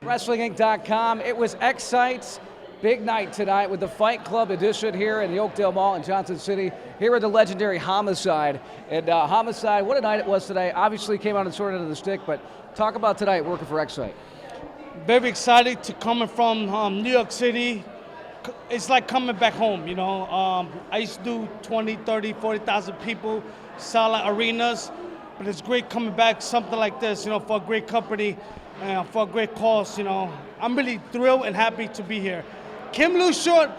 WrestlingInc.com. It was Xcite's big night tonight with the Fight Club edition here in the Oakdale Mall in Johnson City. Here with the legendary Homicide. And Homicide, what a night it was today. Obviously came out and sorted of the stick, but talk about tonight working for Xcite. Very excited to coming from New York City. It's like coming back home, you know. I used to do 20, 30, 40,000 people, solid arenas, but it's great coming back something like this, you know, for a great company, for a great cause, you know. I'm really thrilled and happy to be here. Came a little short,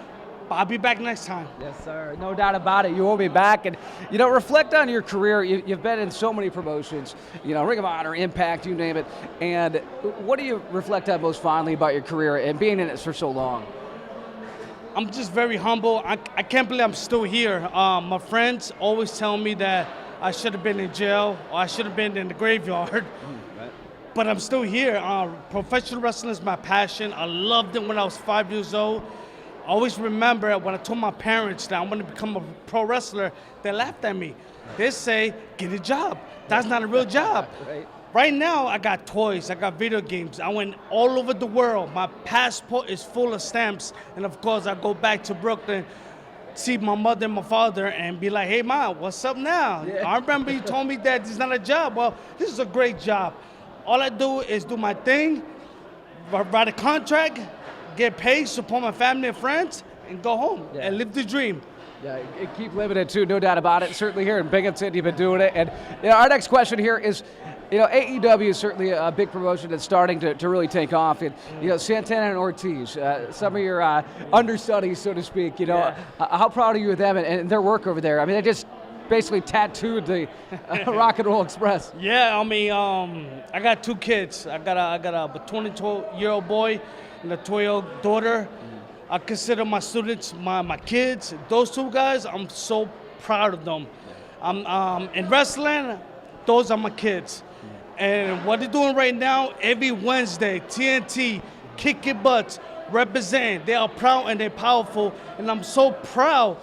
but I'll be back next time. Yes, sir. No doubt about it. You will be back. And, you know, reflect on your career. You've been in so many promotions, you know, Ring of Honor, Impact, you name it. And what do you reflect on most fondly about your career and being in it for so long? I'm just very humble. I can't believe I'm still here. My friends always tell me that I should have been in jail or I should have been in the graveyard. Right. But I'm still here. Professional wrestling is my passion. I loved it when I was 5 years old. I always remember when I told my parents that I'm going to become a pro wrestler, they laughed at me. They say, get a job. That's not a real job. Right. Right now, I got toys, I got video games. I went all over the world. My passport is full of stamps. And of course, I go back to Brooklyn, see my mother and my father, and be like, hey, Mom, what's up now? Yeah. I remember you told me that this is not a job. Well, this is a great job. All I do is do my thing, write a contract, get paid, support my family and friends, and go home and live the dream. Yeah, keep living it too, no doubt about it. Certainly here in Binghamton, you've been doing it. And you know, our next question here is, you know, AEW is certainly a big promotion that's starting to really take off. And, you know, Santana and Ortiz, some of your understudies, so to speak, you know, how proud are you of them and their work over there? I mean, they just basically tattooed the Rock and Roll Express. Yeah, I mean, I got two kids. I got a 22-year-old boy and a 12-year-old daughter. I consider my students my kids. Those two guys, I'm so proud of them. In wrestling, those are my kids. And what they're doing right now, every Wednesday, TNT, kicking butts, represent. They are proud and they're powerful. And I'm so proud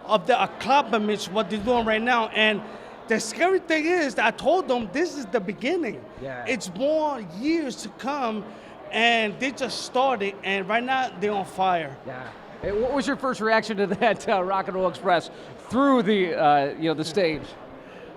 of the accomplishments, what they're doing right now. And the scary thing is that I told them this is the beginning. Yeah. It's more years to come. And they just started, and right now they're on fire. Yeah. Hey, what was your first reaction to that Rock and Roll Express through the you know, the stage?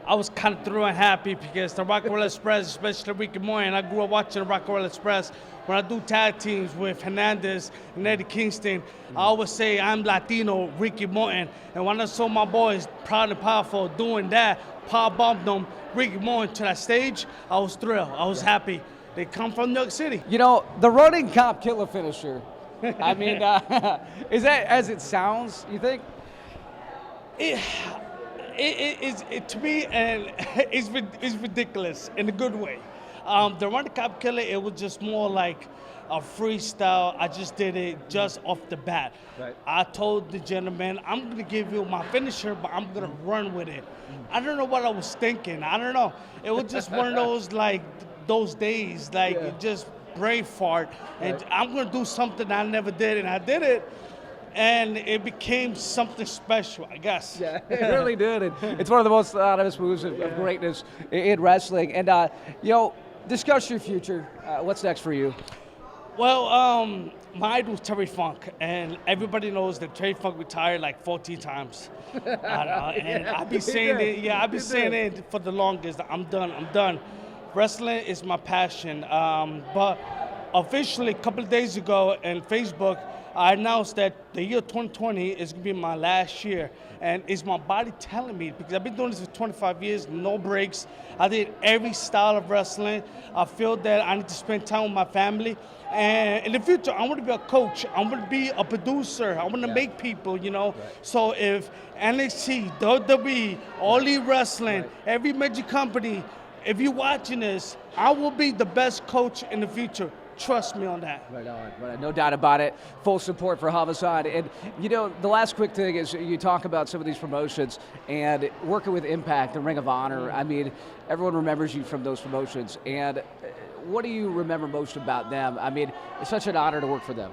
I was kind of through and happy because the Rock and Roll Express, especially Ricky Morton, I grew up watching the Rock and Roll Express. When I do tag teams with Hernandez and Eddie Kingston, I always say I'm Latino, Ricky Morton. And when I saw my boys proud and powerful doing that, power bombed them, Ricky Morton to that stage, I was thrilled. I was happy. They come from New York City. You know, the running cop killer finisher. I mean, is that as it sounds, you think? It to me, and it's ridiculous in a good way. The running cop killer, it was just more like a freestyle. I just did it just off the bat. Right. I told the gentleman, I'm going to give you my finisher, but I'm going to run with it. I don't know what I was thinking. I don't know. It was just one of those, like, those days, like just brain fart, and I'm gonna do something I never did, and I did it, and it became something special, I guess. Yeah, it really did. It's one of the most honest moves of greatness in wrestling. And you know, discuss your future. What's next for you? Well, my idol was Terry Funk, and everybody knows that Terry Funk retired like 14 times. And I've been saying it. Yeah, I've been saying it for the longest. I'm done. Wrestling is my passion, but officially a couple of days ago on Facebook, I announced that the year 2020 is going to be my last year, and it's my body telling me, because I've been doing this for 25 years, no breaks. I did every style of wrestling. I feel that I need to spend time with my family, and in the future, I want to be a coach. I want to be a producer. I want to make people, you know. So if NXT, WWE, All Elite Wrestling, every major company, if you're watching this, I will be the best coach in the future. Trust me on that. Right on. No doubt about it. Full support for Homicide. And, you know, the last quick thing is you talk about some of these promotions and working with Impact and Ring of Honor. I mean, everyone remembers you from those promotions. And what do you remember most about them? I mean, it's such an honor to work for them.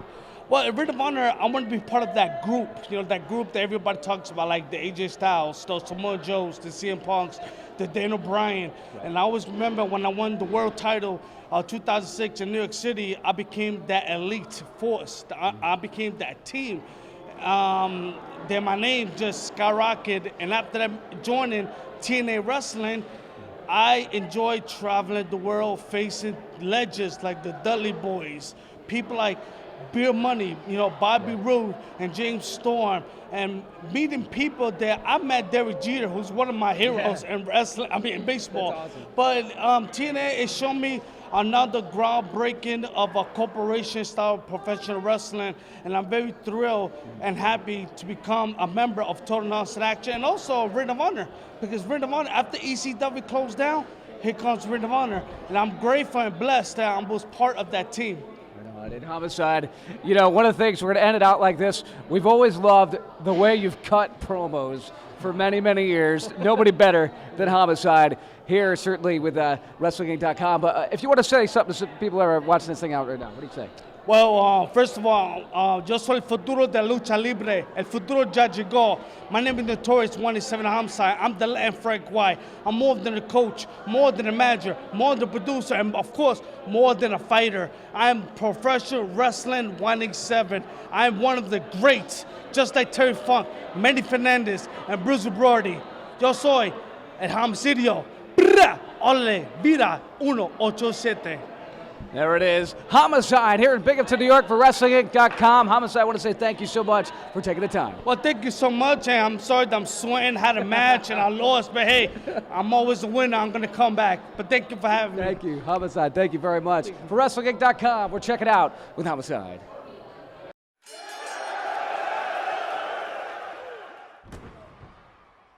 Well, at Ring of Honor, I want to be part of that group. You know, that group that everybody talks about, like the AJ Styles, the Samoa Joes, the CM Punks, the Daniel Bryan. And I always remember when I won the world title 2006 in New York City, I became that elite force. I became that team. Then my name just skyrocketed. And after that, joining TNA Wrestling, I enjoyed traveling the world, facing legends like the Dudley Boys, people like Beer Money, you know, Bobby Roode and James Storm, and meeting people that I met Derek Jeter, who's one of my heroes in wrestling, in baseball. That's awesome. But TNA has shown me another groundbreaking of a corporation-style professional wrestling, and I'm very thrilled and happy to become a member of Total Nonstop Action and also Ring of Honor, because Ring of Honor, after ECW closed down, here comes Ring of Honor, and I'm grateful and blessed that I was part of that team. In Homicide, you know, one of the things, we're going to end it out like this. We've always loved the way you've cut promos for many, many years. Nobody better than Homicide here, certainly with WrestlingInc.com. But if you want to say something to people that are watching this thing out right now, what do you say? Well, first of all, yo soy el futuro de lucha libre. El futuro ya llegó. My name is Notorious 187 Homicide. I'm the Latin Frank White. I'm more than a coach, more than a manager, more than a producer, and of course, more than a fighter. I'm professional wrestling 187. I'm one of the greats, just like Terry Funk, Manny Fernandez, and Bruce Brody. Yo soy el homicidio. Ole, vida 187. There it is. Homicide here in Binghamton, New York for WrestlingInc.com. Homicide, I want to say thank you so much for taking the time. Well, thank you so much, and I'm sorry that I'm sweating, had a match, and I lost, but hey, I'm always a winner. I'm going to come back. But thank you for having me. Thank you, Homicide. Thank you very much. For WrestlingInc.com, we're checking out with Homicide.